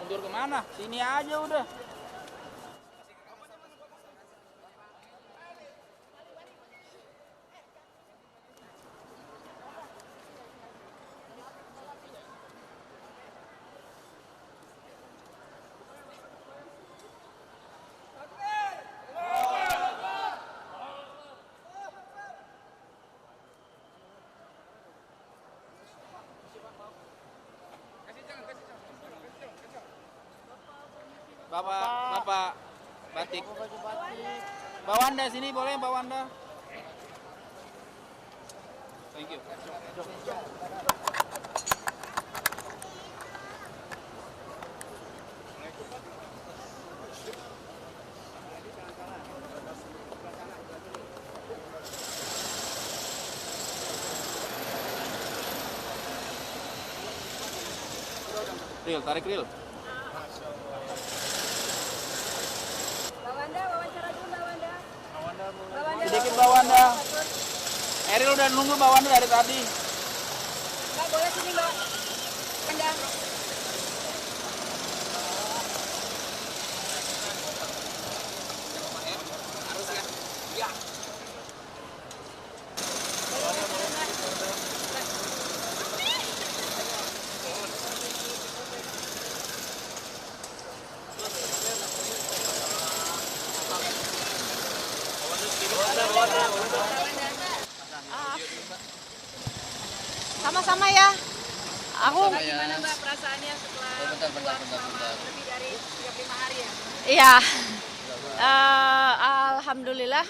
Meluncur kemana? Sini aja udah. Bapak batik. Mbak Wanda sini boleh, Mbak Wanda. Thank you. Ril, tarik ril. Mbak Wanda, wawancara dulu Mbak Wanda. Sedikit Mbak Wanda. Eril udah nunggu Mbak Wanda dari tadi. Mbak boleh sini Mbak. Wanda. Sama-sama ya. Aku Gimana Mbak perasaannya setelah keluar selama lebih dari 35 hari ya? iya. Alhamdulillah.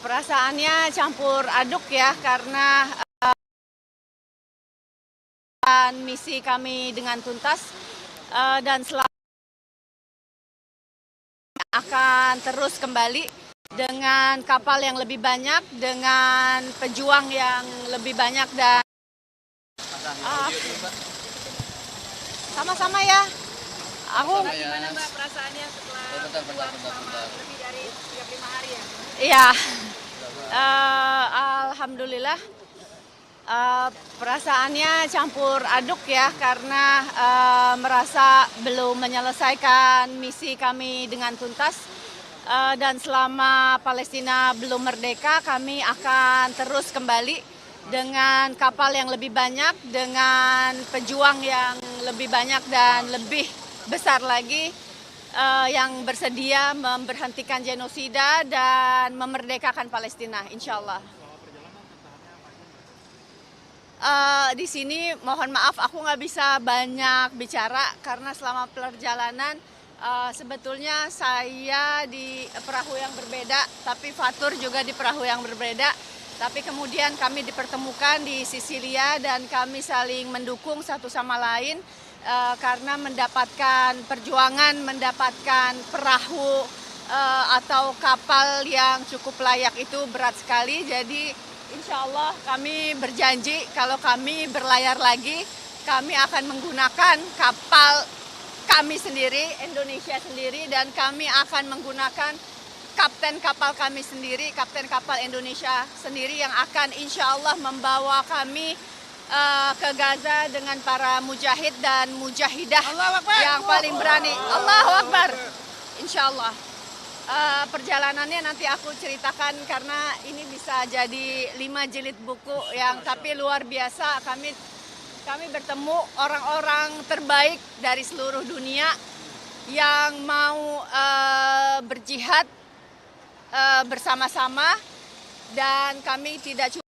Perasaannya campur aduk ya karena misi kami dengan tuntas dan akan terus kembali dengan kapal yang lebih banyak, dengan pejuang yang lebih banyak dan sama-sama ya. Aku Gimana Mbak perasaannya setelah keluar selama lebih dari 35 hari ya? iya. Alhamdulillah. Perasaannya campur aduk ya karena merasa belum menyelesaikan misi kami dengan tuntas dan selama Palestina belum merdeka kami akan terus kembali dengan kapal yang lebih banyak, dengan pejuang yang lebih banyak dan lebih besar lagi yang bersedia memberhentikan genosida dan memerdekakan Palestina, insya Allah. Di sini mohon maaf aku nggak bisa banyak bicara karena selama perjalanan sebetulnya saya di perahu yang berbeda, tapi Fatur juga di perahu yang berbeda. Tapi kemudian kami dipertemukan di Sisilia dan kami saling mendukung satu sama lain karena mendapatkan perjuangan, mendapatkan perahu atau kapal yang cukup layak itu berat sekali. Jadi insya Allah kami berjanji kalau kami berlayar lagi, kami akan menggunakan kapal kami sendiri, Indonesia sendiri, dan kami akan menggunakan kapten kapal kami sendiri, kapten kapal Indonesia sendiri yang akan insya Allah membawa kami ke Gaza dengan para mujahid dan mujahidah yang paling berani. Allahu Akbar. Insya Allah. Perjalanannya nanti aku ceritakan karena ini bisa jadi 5 jilid buku yang tapi luar biasa. Kami bertemu orang-orang terbaik dari seluruh dunia yang mau berjihad bersama-sama dan kami tidak cuma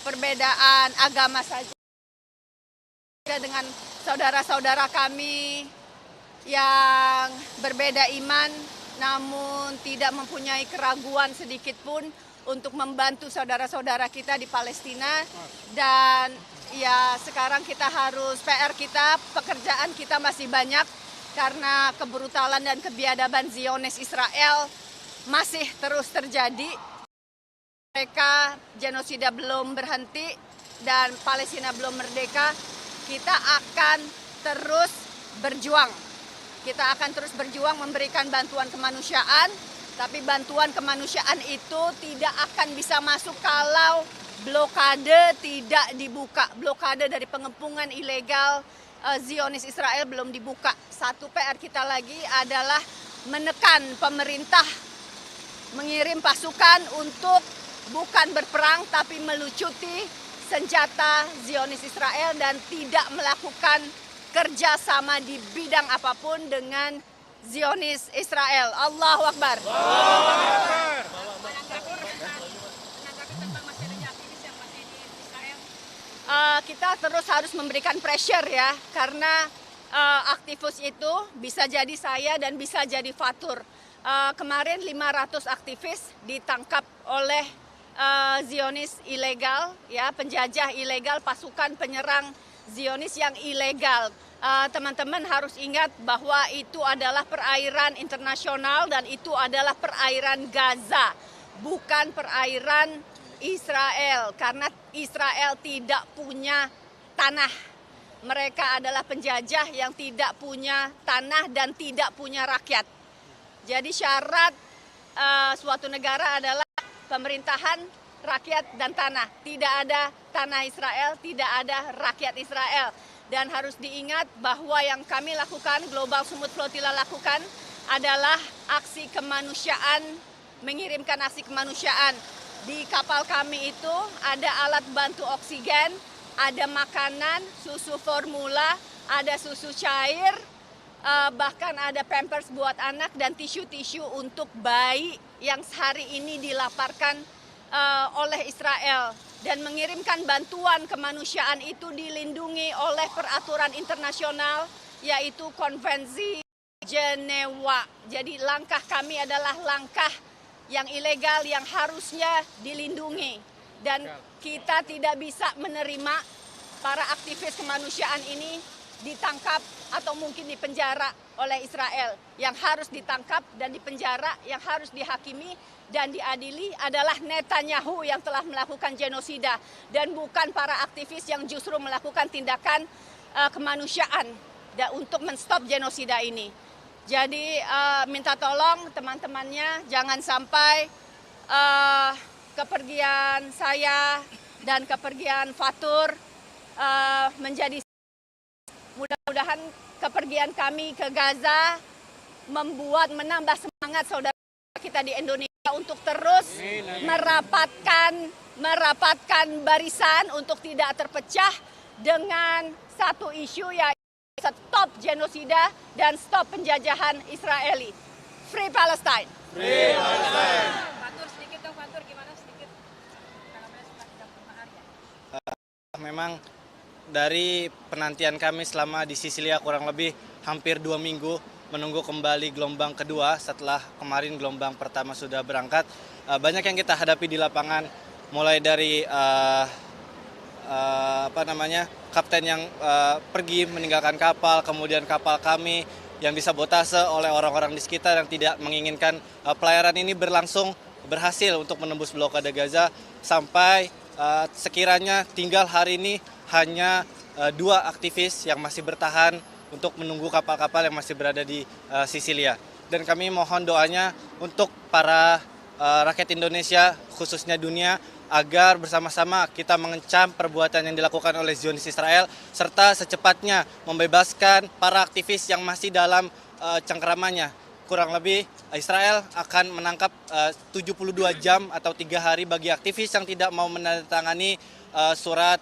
perbedaan agama saja dengan saudara-saudara kami yang berbeda iman namun tidak mempunyai keraguan sedikit pun untuk membantu saudara-saudara kita di Palestina. Dan ya sekarang kita harus pekerjaan kita masih banyak karena kebrutalan dan kebiadaban Zionis Israel masih terus terjadi. Mereka genosida belum berhenti dan Palestina belum merdeka. Kita akan terus berjuang. Kita akan terus berjuang memberikan bantuan kemanusiaan, tapi bantuan kemanusiaan itu tidak akan bisa masuk kalau blokade tidak dibuka. Blokade dari pengepungan ilegal Zionis Israel belum dibuka. Satu PR kita lagi adalah menekan pemerintah mengirim pasukan untuk bukan berperang tapi melucuti senjata Zionis Israel dan tidak melakukan kerjasama di bidang apapun dengan Zionis Israel. Allahu Akbar. Menanggapi tentang masih adanya aktivis yang masih di Israel. Kita terus harus memberikan pressure ya, karena aktivis itu bisa jadi saya dan bisa jadi Fatur. Kemarin 500 aktivis ditangkap oleh Zionis ilegal, ya, penjajah ilegal, pasukan penyerang Zionis yang ilegal. Teman-teman harus ingat bahwa itu adalah perairan internasional dan itu adalah perairan Gaza, bukan perairan Israel, karena Israel tidak punya tanah. Mereka adalah penjajah yang tidak punya tanah dan tidak punya rakyat. Jadi syarat suatu negara adalah pemerintahan, rakyat, dan tanah. Tidak ada tanah Israel, tidak ada rakyat Israel. Dan harus diingat bahwa yang kami lakukan, Global Smooth Flotilla lakukan, adalah aksi kemanusiaan, mengirimkan aksi kemanusiaan. Di kapal kami itu ada alat bantu oksigen, ada makanan, susu formula, ada susu cair, bahkan ada pampers buat anak dan tisu-tisu untuk bayi yang hari ini dilaparkan oleh Israel. Dan mengirimkan bantuan kemanusiaan itu dilindungi oleh peraturan internasional, yaitu Konvensi Jenewa. Jadi langkah kami adalah langkah yang ilegal yang harusnya dilindungi. Dan kita tidak bisa menerima para aktivis kemanusiaan ini ditangkap atau mungkin dipenjara oleh Israel. Yang harus ditangkap dan dipenjara, yang harus dihakimi dan diadili adalah Netanyahu yang telah melakukan genosida dan bukan para aktivis yang justru melakukan tindakan kemanusiaan untuk menstop genosida ini. Jadi minta tolong teman-temannya jangan sampai kepergian saya dan kepergian Fatur menjadi, mudah-mudahan kepergian kami ke Gaza menambah semangat saudara kita di Indonesia untuk terus merapatkan barisan untuk tidak terpecah dengan satu isu, yaitu stop genosida dan stop penjajahan Israeli. Free Palestine. Free Palestine. Fatur sedikit dong, Fatur gimana sedikit? Tanggapannya setelah 35 hari ya? Memang dari penantian kami selama di Sisilia kurang lebih hampir 2 minggu menunggu kembali gelombang kedua setelah kemarin gelombang pertama sudah berangkat. Banyak yang kita hadapi di lapangan, mulai dari kapten yang pergi meninggalkan kapal, kemudian kapal kami yang disabotase oleh orang-orang di sekitar yang tidak menginginkan pelayaran ini berhasil untuk menembus blokade Gaza, sampai sekiranya tinggal hari ini hanya 2 aktivis yang masih bertahan untuk menunggu kapal-kapal yang masih berada di Sisilia. Dan kami mohon doanya untuk para rakyat Indonesia, khususnya dunia, agar bersama-sama kita mengecam perbuatan yang dilakukan oleh Zionis Israel, serta secepatnya membebaskan para aktivis yang masih dalam cengkeramannya. Kurang lebih Israel akan menangkap 72 jam atau 3 hari bagi aktivis yang tidak mau menandatangani surat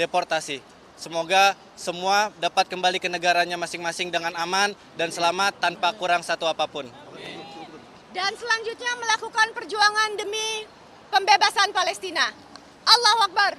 deportasi. Semoga semua dapat kembali ke negaranya masing-masing dengan aman dan selamat tanpa kurang satu apapun. Dan selanjutnya melakukan perjuangan demi pembebasan Palestina. Allahu Akbar.